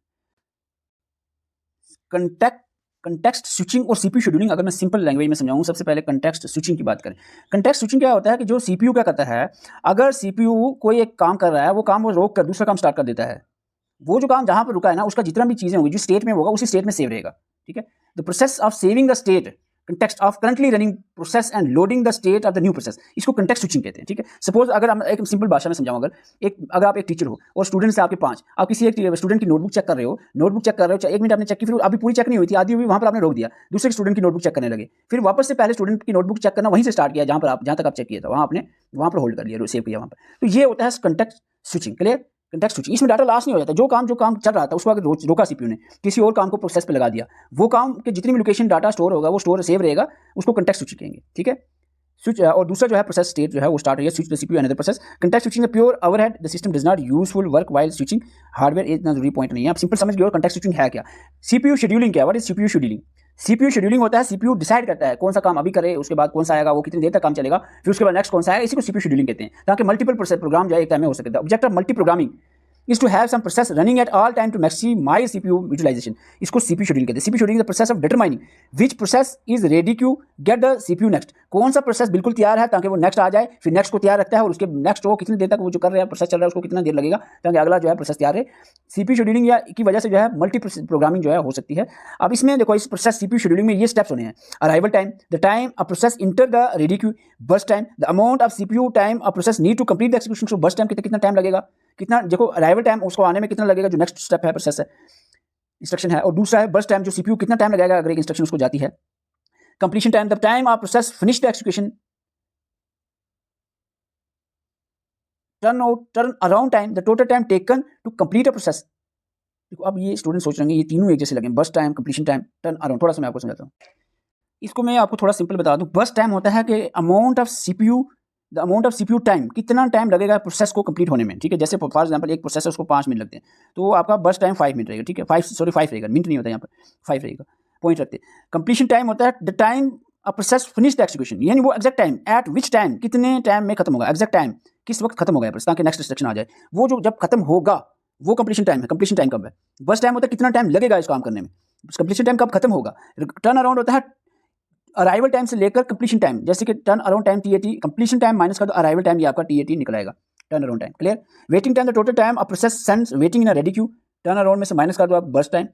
कंटेक्स्ट स्विचिंग और सीपीयू शेड्यूलिंग, अगर मैं सिंपल लैंग्वेज में समझाऊं, सबसे पहले कंटेक्स्ट स्विचिंग की बात करें। कंटेक्स्ट स्विचिंग क्या होता है कि जो सीपीयू क्या करता है, अगर सीपीयू कोई एक काम कर रहा है, वो काम वो रोक कर दूसरा काम स्टार्ट कर देता है, वो जो काम जहां पर रुका है ना, उसका जितना भी चीजें होंगी, जो स्टेट में होगा उसी स्टेट में सेव रहेगा, ठीक है। The process of saving the state context of currently running process and loading the state of the new process, इसको कंटेक्स्ट स्विचिंग कहते हैं, ठीक है। सपोज अगर हम एक सिंपल भाषा में समझाऊं, अगर आप एक टीचर हो और स्टूडेंट्स हैं आपके 5, आप किसी एक स्टूडेंट की नोटबुक चेक कर रहे हो, 1 मिनट आपने चेक की, फिर अभी पूरी चेक नहीं हुई थी, आधी हुई, वहां पर आपने रोक दिया, दूसरे स्टूडेंट की नोटबुक चेक करने लगे, फिर वापस से पहले स्टूडेंट की नोटबुक चेक करना वहीं से स्टार्ट किया जहां तक आप चेक किया था, वहां पर होल्ड कर लिया, सेव किया वहां पर। तो ये होता है context switching, clear. Context switching, इसमें डाटा लॉस नहीं हो जाता, जो काम चल रहा था उसको अगर रोका सीपीयू ने, किसी और काम को प्रोसेस पे लगा दिया, वो काम के जितनी भी लोकेशन डाटा स्टोर होगा वो स्टोर सेव रहेगा, उसको कंटेक्स्ट स्विचिंग कहेंगे, ठीक है। स्विच और दूसरा जो है प्रोसेस स्टेट जो है वो स्टार्ट हो गया, switch the CPU another process. Context switching the pure overhead, the system does not useful work while switching hardware, इतना जरूरी पॉइंट नहीं है, आप सिंपल समझ गए। कंटेक्स्ट स्विचिंग है क्या। सीपीयू शेड्यूलिंग क्या, what is CPU scheduling. CPU scheduling होता है, सीपीयू डिसाइड करता है कौन सा काम अभी करे, उसके बाद कौन सा आएगा, वो कितनी देर तक काम चलेगा, फिर उसके बाद नेक्स्ट कौन सा आएगा, इसी को सीपीयू शेड्यूलिंग कहते हैं, ताकि मल्टीपल प्रोग्राम जो है एक टाइम में हो सके। Object of multi programming is to have some process running at all time to maximize CPU utilization. इसको CPU शेड्यूलिंग कहते हैं। CPU scheduling is the process of determining which process is ready to get the CPU next. कौन सा process बिल्कुल तैयार है ताकि वो नेक्स्ट आ जाए, फिर नेक्स्ट को तैयार रखता है, और उसके नेक्स्ट वो कितनी देर तक वो जो कर रहा है प्रोसेस चल रहा है उसको कितना देर लगेगा ताकि अगला जो है प्रोसेस तैयार रहे। CPU शेड्यूलिंग या की वजह से जो है मल्टी प्रोग्रामिंग जो है हो सकती है। अब इसमें देखो, इस प्रोसेस CPU शेड्यूलिंग में ये स्टेप्स होने हैं। Arrival time, the time a process enter the ready queue, burst time, the amount of CPU time a process need to complete the execution. So burst time कितना time लगेगा, कितना देखो arrival time उसको आने में कितना लगेगा, जो नेक्स्ट स्टेप है प्रोसेस है, इंस्ट्रक्शन है। और दूसरा है बर्स्ट टाइम, जो सीपीयू कितना टाइम लगेगा अगर एक इंस्ट्रक्शन उसको जाती है। Completion time, the time of process finish the execution. Turn around time, the total time taken to complete a process. देखो अब ये स्टूडेंट सोच रहे हैं ये तीनों एक जैसे लगे, burst time, completion time, turn around. थोड़ा सा मैं आपको समझाता हूँ, इसको मैं आपको थोड़ा सिंपल बता दूं। बर्स्ट टाइम होता है कि amount of CPU, the amount of CPU time, कितना टाइम लगेगा प्रोसेस को कंप्लीट होने में, ठीक है। जैसे फॉर एग्जांपल एक प्रोसेस है उसको 5 मिनट लगते हैं, तो आपका बर्स्ट टाइम 5 मिनट रहेगा, ठीक है। 5 रहेगा, मिनट नहीं होता यहाँ पर, 5 रहेगा, पॉइंट रखते हैं। कंप्लीशन टाइम होता है the time a process finish the execution, यानी वो exact time, eight which time, कितने टाइम में खत्म होगा, एग्जैक्ट टाइम किस वक्त खत्म हो गया प्रोसेस ताकि नेक्स्ट इंस्ट्रक्शन आ जाए। वो जो जब खत्म होगा वो कंप्लीशन टाइम है। कंप्लीशन टाइम कब है? बर्स्ट टाइम होता है कितना टाइम लगेगा इस काम करने में, कंप्लीशन टाइम कब खत्म होगा। टर्न अराउंड होता है अराइवल टाइम से लेकर कंप्लीशन टाइम, जैसे कि turn around time TAT, completion time minus कर दो अराइवल टाइम, ये आपका TAT निकल आएगा, turn around time. Clear? Waiting time the total time a process sends waiting in a ready queue, turn around में से माइनस कर दो आप बर्स्ट टाइम।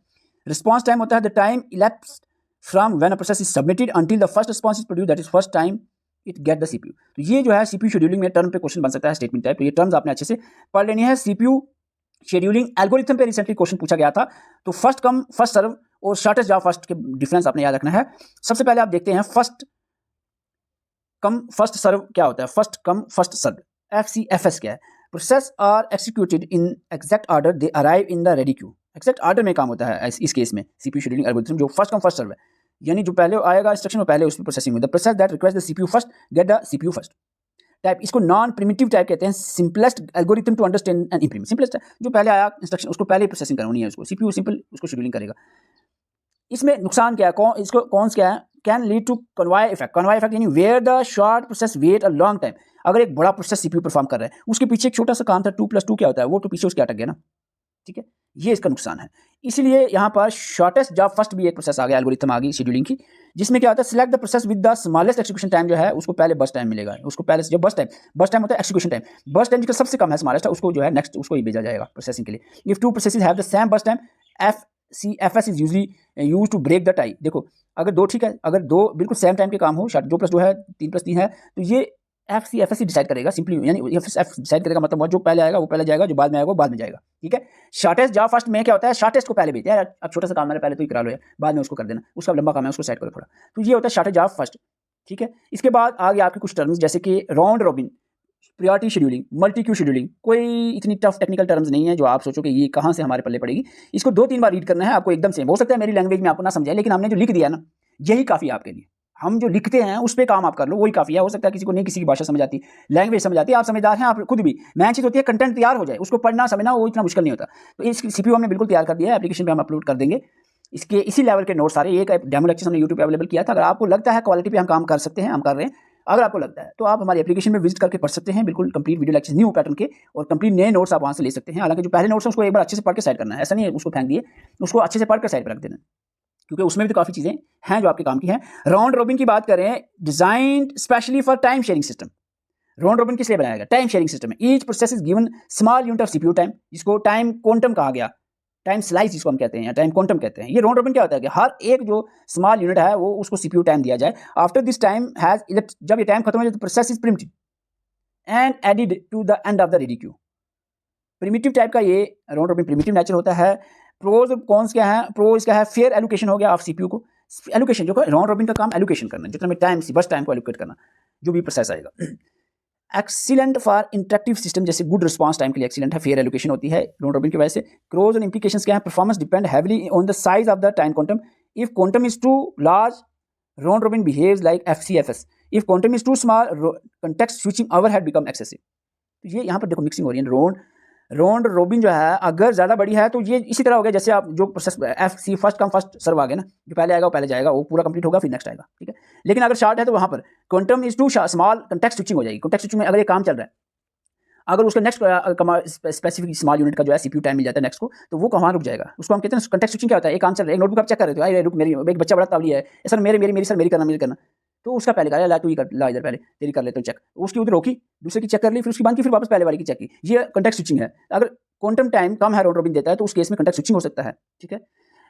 रिस्पॉन्स टाइम होता है the time elapsed from when a process is submitted until the first response is produced, that is first time it get the CPU। तो ये जो है CPU शेड्यूलिंग में टर्म पे क्वेश्चन बन सकता है, स्टेटमेंट टाइप। तो ये टर्म्स आपने अच्छे से पढ़ लेनी है। CPU शेड्यूलिंग एल्गोरिथम पे रिसेंटली क्वेश्चन पूछा गया था। तो फर्स्ट कम फर्स्ट सर्व और शॉर्टेस्ट जॉब फर्स्ट के डिफरेंस आपने याद रखना है। सबसे पहले आप देखते हैं फर्स्ट कम फर्स्ट सर्व क्या होता है। First come first serve, FCFS क्या है? Process are executed in exact order, they arrive in the ready queue. Exact order में काम होता है इस केस में CPU शेड्यूलिंग एल्गोरिथम, जो फर्स्ट कम फर्स्ट सर्व है, यानी जो पहले आएगा इंस्ट्रक्शन वो पहले उसकी प्रोसेसिंग में। The process that request the CPU first get the CPU first type. इसको नॉन प्रिमिटिव टाइप कहते हैं। Simplest algorithm to understand and implement. Simplest जो पहले आया इंस्ट्रक्शन उसको पहले प्रोसेसिंग करनी है, उसको CPU सिंपल उसको शेड्यूलिंग करेगा। इसमें नुकसान क्या है, इसको कौन क्या है? Can lead to convoy effect. Convoy effect यानी where the short process wait a long time. अगर एक बड़ा प्रोसेस CPU परफॉर्म कर रहा है, उसके पीछे एक छोटा सा काम था 2+2 क्या होता है, वो तो पीछे उसके अटक गया ना। ठीक है, ये इसका नुकसान है। इसलिए यहाँ पर शॉर्टेस्ट जॉब फर्स्ट भी एक प्रोसेस आ गया, एल्गोरिथम आ गई शेड्यूलिंग की, जिसमें क्या होता है select the process with the smallest execution time, जो है उसको पहले बर्स्ट टाइम मिलेगा। उसको पहले जो बर्स्ट टाइम होता है एक्सिक्यूशन टाइम, बर्स्ट टाइम जिसका सबसे कम है स्मॉलेस्ट है, उसको जो है नेक्स्ट उसको ही भेजा जाएगा प्रोसेसिंग के लिए। If two processes have the same burst time, FCFS is usually use to break the tie. देखो अगर दो ठीक है, अगर दो बिल्कुल सेम टाइम के काम हो, 2+2 है 3+3 है, तो ये FCFS ही डिसाइड करेगा सिंपली, यानी FCFS डिसाइड करेगा, मतलब जो पहले आएगा वो पहले जाएगा, जो बाद में आएगा वो बाद में जाएगा। ठीक है, शॉर्टेस्ट जॉब फर्स्ट में क्या होता है, शॉर्टेस्ट को पहले भेजते हैं, अब छोटा सा काम मैंने पहले तो ही करा लो यार, बाद में उसको कर देना, उसका लंबा काम है उसको सेट करो थोड़ा। तो ये होता है शॉर्टेस्ट जॉब फर्स्ट। ठीक है, इसके बाद आगे आपके कुछ टर्म्स जैसे कि round robin, priority scheduling, multi queue scheduling. कोई इतनी टफ टेक्निकल टर्म्स नहीं है जो आप सोचो कि ये कहाँ से हमारे पल्ले पड़ेगी। इसको 2-3 बार रीड करना है आपको एकदम से। हो सकता है मेरी लैंग्वेज में आपको ना समझाए, लेकिन हमने जो लिख दिया ना यही काफ़ी है आपके लिए। हम जो लिखते हैं उस पर काम आप कर लो, वही काफ़ी है। हो सकता है किसी को नहीं किसी की भाषा समझ आती, लैंग्वेज समझ आती है, आप समझदार हैं आप खुद भी। मेन चीज़ होती है कंटेंट तैयार हो जाए, उसको पढ़ना समझना वो इतना मुश्किल नहीं होता। तो इस CPU हमने बिल्कुल तैयार कर दिया है, एप्लीकेशन पे हम अपलोड कर देंगे। इसके इसी लेवल के नोट्स सारे, एक डेमो लेक्चर हमने यूट्यूब पे अवेलेबल किया था। अगर आपको लगता है क्वालिटी पे हम काम कर सकते हैं, हम कर रहे हैं, अगर आपको लगता है तो आप हमारी एप्लीकेशन में विजिट करके पढ़ सकते हैं, बिल्कुल complete video lecture new pattern के, और कंप्लीट नए नोट्स आप वहाँ से ले सकते हैं। हालांकि जो पहले नोट्स हैं उसको एक बार अच्छे से पढ़ के साइड करना है, ऐसा नहीं है उसको फेंक दिए, उसको अच्छे से पढ़ कर साइड पर रख देना, क्योंकि उसमें भी तो काफ़ी चीज़ें हैं जो आपके काम की हैं। राउंड रॉबिन की बात करें, designed specially for time sharing system. Round robin किस लिए बनाया गया? टाइम शेयरिंग सिस्टम है। Each process is given small unit of CPU time, जिसको टाइम क्वांटम कहा गया, टाइम स्लाइस जिसको हम कहते हैं या टाइम क्वांटम कहते हैं। ये राउंड रॉबिन क्या होता है कि हर एक जो स्मॉल यूनिट है वो उसको CPU टाइम दिया जाए। आफ्टर दिस टाइम हैज, जब ये टाइम खत्म हो जाए तो process is primitive and added to the end of the ready queue. Primitive type का ये राउंड रॉबिन प्रिमिटिव नेचर होता है। प्रोज और कॉन्स क्या है? प्रोज क्या है? फेयर एलोकेशन हो गया ऑफ CPU को। एलोकेशन जो राउंड रॉबिन का काम एलोकेशन करना, जितना में टाइम बस टाइम को एलोकेट करना जो भी प्रोसेस आएगा। एक्सीलेंट फॉर इंटरेक्टिव सिस्टम, जैसे गुड रिस्पांस टाइम के लिए एक्सीलेंट है, फेयर एलोकेशन होती है राउंड रॉबिन की वजह से। क्रोज और इंप्लीकेशंस क्या है? Performance depend heavily on the size of the time quantum. If quantum is too large, round robin behaves like FCFS। If quantum is too small, context switching overhead become excessive. तो ये यहाँ पर देखो mixing हो रही है। Round robin जो है अगर ज़्यादा बड़ी है तो ये इसी तरह हो गया जैसे आप जो process FC first come first serve आ गया ना, जो पहले आएगा वो पहले जाएगा, वो पूरा कंप्लीट होगा फिर नेक्स्ट आएगा। ठीक है, लेकिन अगर शॉर्ट है तो वहाँ पर quantum is too small, context switching हो जाएगी। कंटेक्स्ट स्विचिंग में अगर ये काम चल रहा है, अगर उसका नेक्स्ट स्पेसिफिक स्मॉल यूनिट का जो है CPU टाइम मिल जाता है नेक्स्ट को, तो वो कहाँ रुक जाएगा, उसको हम कहते हैं कंटेक्स्ट स्विचिंग। क्या होता है? एक काम चल रहा है, एक नोटबुक आप चेक कर रहे हो, अरे रुक मेरी, एक बच्चा बड़ा तावली है, सर मेरी करना, तो उसका पहले कहा ला तू ही कर, ला इधर पहले तेरी कर लेते हो चेक, उसकी उधर रोकी, दूसरे की चेक कर ली, फिर उसकी बंद की, फिर वापस पहले वाली की चेक की। ये कंटेक्स्ट स्विचिंग है। अगर क्वांटम टाइम कम है राउंड रॉबिन देता है तो उस केस में कंटेक्स्ट स्विचिंग हो सकता है। ठीक है,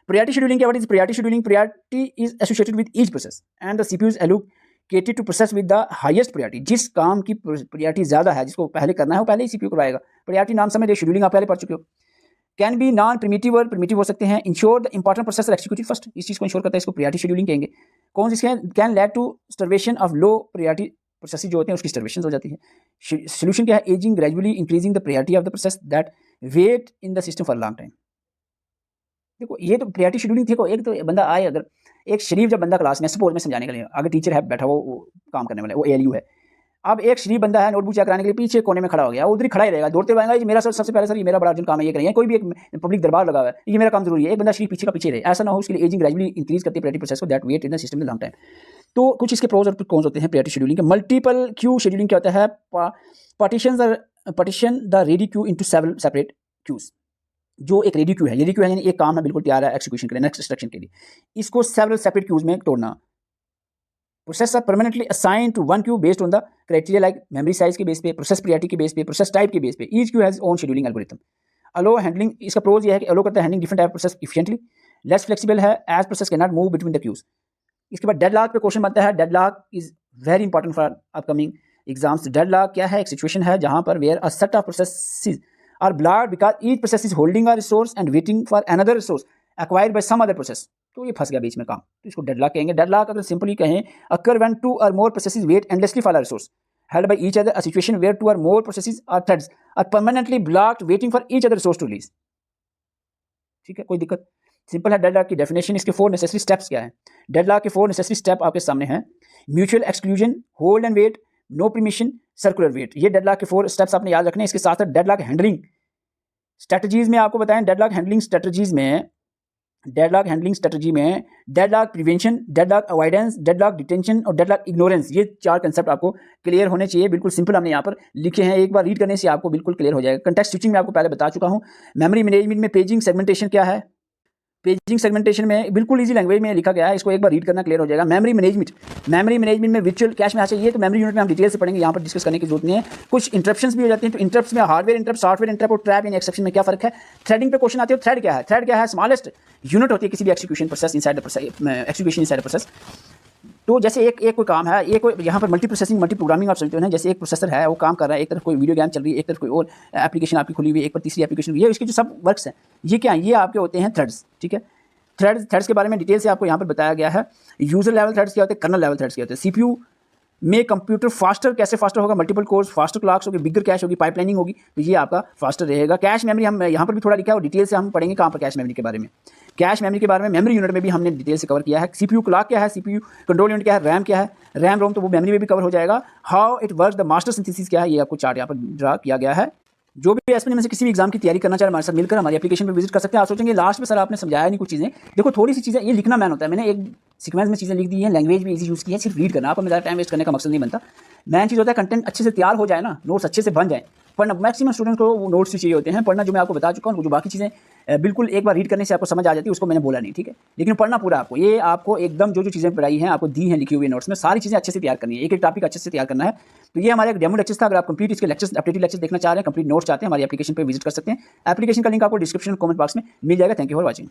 प्रायोरिटी शेड्यूलिंग क्या? What is priority scheduling? Priority is associated with each process and the CPU is allocated to process with the highest priority. जिस काम की प्रायोरिटी ज्यादा है, जिसको पहले करना है, वो पहले ही CPU करवाएगा। प्रायोरिटी नाम समझ, शेड्यूलिंग आप पहले पढ़ चुके हो। कैन बी नॉन प्रिमिटिव और प्रिमिटिव हो सकते हैं। Ensure the important process executed first, इस चीज़ को इंश्योर करता है, इसको प्रायोरिटी शेड्यूलिंग कहेंगे। कौन सी can lead to starvation of low priority process जो होते हैं उसकी स्टर्वेशन हो जाती है। सोल्यूशन क्या है? Aging gradually increasing the priority of the process that wait in the system for long time. देखो ये तो प्रायोरिटी शेड्यूलिंग। देखो एक तो बंदा आए, अगर एक शरीफ जब बंदा क्लास में सपोज में समझाने के लिए, आगे टीचर है बैठा, वो काम करने वाला है, वो ALU है। अब एक शरीफ बंदा है नोटबुक चेक कराने के लिए पीछे कोने में खड़ा हो गया, उधर ही खड़ा ही रहेगा, दौड़ते हुए आएगा, ये मेरा सर सबसे पहले सर ये मेरा बड़ा अर्जेंट काम है, ये करिए। कोई भी एक पब्लिक दरबार लगा हुआ है, ये मेरा काम जरूरी है, एक बंदा शरीफ पीछे का पीछे रहे, ऐसा ना हो। इसके लिए एजिंग ग्रेजुअली इंक्रीज करती है प्रायोरिटी प्रोसेस को that wait in the system long time. तो कुछ इसके प्रोज और कॉन्स होते हैं प्रायोरिटी शेड्यूलिंग के। मल्टीपल क्यू शेड्यूलिंग क्या होता है? Partition the ready queue into several separate queues. जो एक रेडी क्यू है, रेडी क्यू है यानी एक काम है बिल्कुल तैयार है एक्सिक्यूशन के लिए, नेक्स्ट इंस्ट्रक्शन के लिए, इसको सेवरल सेपरेट क्यूज में तोड़ना। Process are permanently assigned to one queue based on the criteria like memory size के बेस पे, प्रोसेस प्रायोरिटी के बेस पे, प्रोसेस टाइप के बेस पे। Each queue has own scheduling algorithm. Allow handling, इसका pros ये है कि अलो करता है handling different type process efficiently. Less flexible है as process can not move between the queues. इसके बाद डेडलॉक पे क्वेश्चन बनता है। Deadlock is very important for upcoming exams. Deadlock क्या है? एक सिचुएशन है जहां पर where a set of processes are blocked because each process is holding a resource and waiting for another resource acquired by some other process. तो ये फंस गया बीच में काम, तो इसको डेडलॉक कहेंगे। डेडलॉक अगर सिंपली कहें, अकर व्हेन टू और more processes wait endlessly for a resource held by each other, a situation where two or more processes or threads are permanently blocked waiting for each other resource to release। ठीक है, कोई दिक्कत? Simple है। Deadlock की definition, इसके 4 necessary steps क्या है? Deadlock के 4 नेसेसरी स्टेप आपके सामने हैं। Mutual exclusion, hold and wait, no permission, circular wait. ये डेडलॉक के 4 स्टेप्स आपने याद रखने हैं। इसके साथ साथ डेडलॉक हैंडलिंग स्ट्रेटजीज में आपको बताएं, डेडलॉक हैंडलिंग स्ट्रेटजीज में, डेडलॉक हैंडलिंग स्ट्रेटजी में deadlock prevention, deadlock avoidance, deadlock detention और डेडलॉक इग्नोरेंस, ये 4 कंसेप्ट आपको क्लियर होने चाहिए। बिल्कुल सिंपल हमने यहाँ पर लिखे हैं, एक बार रीड करने से आपको बिल्कुल क्लियर हो जाएगा। कंटेक्स्ट स्विचिंग में आपको पहले बता चुका हूँ। मेमोरी मैनेजमेंट में पेजिंग सेगमेंटेशन क्या है? पेजिंग सेगमेंटेशन में बिल्कुल इजी लैंग्वेज में लिखा गया है, इसको एक बार रीड करना क्लियर हो जाएगा। मेमोरी मैनेजमेंट में वर्चुअल कैश में ये तो मेमोरी यूनिट में हम डिटेल से पढ़ेंगे, यहाँ पर डिस्कस करने की जरूरत नहीं है। कुछ इंटरप्शंस भी हो जाती हैं, तो इंटरप्ट्स में हार्डवेयर इंटरप्ट, सॉफ्टवेयर इंटरप्ट और ट्रैप यानी एक्सेप्शन में क्या फर्क है? थ्रेडिंग पे क्वेश्चन आते हो, थ्रेड क्या है? थ्रेड क्या है? स्मॉलेस्ट यूनिट होती है किसी भी execution process inside the execution inside the process. तो जैसे एक कोई काम है, एक यहाँ पर मल्टी प्रोसेसिंग, मल्टी प्रोग्रामिंग आप समझते हो ना, जैसे एक प्रोसेसर है वो काम कर रहा है, एक तरफ कोई वीडियो गेम चल रही है, एक तरफ कोई और एप्लीकेशन आपकी खुली हुई है, एक पर तीसरी एप्लीकेशन, ये इसके जो सब वर्क्स हैं ये क्या है? ये आपके होते हैं थ्रेड्स। ठीक है, थ्रेड्स के बारे में डिटेल से आपको यहाँ पर बताया गया है। यूजर लेवल थ्रेड्स क्या होते हैं, कर्नल लेवल थ्रेड्स क्या होते हैं। सीपीयू में कंप्यूटर फास्टर, कैसे फास्टर होगा? मल्टीपल कोर्स, फास्टर क्लॉक्स होगी, बिगर कैश होगी, पाइपलाइनिंग होगी, तो ये आपका फास्टर रहेगा। कैश मेमोरी हम यहाँ पर भी थोड़ा लिखा है और डिटेल से हम पढ़ेंगे कहाँ पर कैश मेमोरी के बारे में। कैश मेमोरी के बारे में मेमोरी यूनिट में भी हमने डिटेल से कवर किया है। सीपीयू क्लॉक क्या है, सीपीयू कंट्रोल यूनिट क्या है, रैम क्या है, रैम रोम तो वो मेमोरी में भी कवर हो जाएगा। How it work, the master synthesis क्या है, ये आपको चार्ट यहाँ पर ड्रा किया गया है। जो भी एस्पिरेंट में से किसी भी एग्जाम की तैयारी करना चाहे हमारे साथ मिलकर हमारी एप्लीकेशन पर विजिट कर सकते हैं। आप सोचेंगे लास्ट में सर आपने समझाया नहीं कुछ चीज़ें, देखो थोड़ी सी चीज़ें, ये लिखना मैन होता है, मैंने एक सीक्वेंस में चीज़ें लिख दी हैं, लैंग्वेज भी इजी यूज़ की है, सिर्फ रीड करना, आपको मेरा टाइम वेस्ट करने का मकसद नहीं बनता। मैन चीज़ होता है कंटेंट अच्छे से तैयार हो जाए ना, नोट्स अच्छे से बन जाए। पढ़ना मैक्सिमम स्टूडेंट को वो नोट्स भी चाहिए होते हैं, पढ़ना जो मैं आपको बता चुका हूँ, जो बाकी चीज़ें बिल्कुल एक बार रीड करने से आपको समझ आ जाती है, उसको मैंने बोला नहीं, ठीक है, लेकिन पढ़ना पूरा आपको, ये आपको एकदम जो चीज़ें पढ़ाई हैं आपको दी हैं लिखी हुई नोट्स में, सारी चीज़ें अच्छे से तैयार करनी है, एक एक टॉपिक अच्छे से तैयार करना है। तो ये हमारा एक डेमो लेक्चर था। अगर आप कंप्लीट इसके लेक्चर्स, अपडेटेड लेक्चर्स देखना चाह रहे हैं, कंप्लीट नोट्स चाहते हैं, हमारी एप्लीकेशन पर विजिट कर सकते हैं। एप्लीकेशन का लिंक आपको डिस्क्रिप्शन कमेंट बॉक्स में मिल जाएगा। Thank you for watching.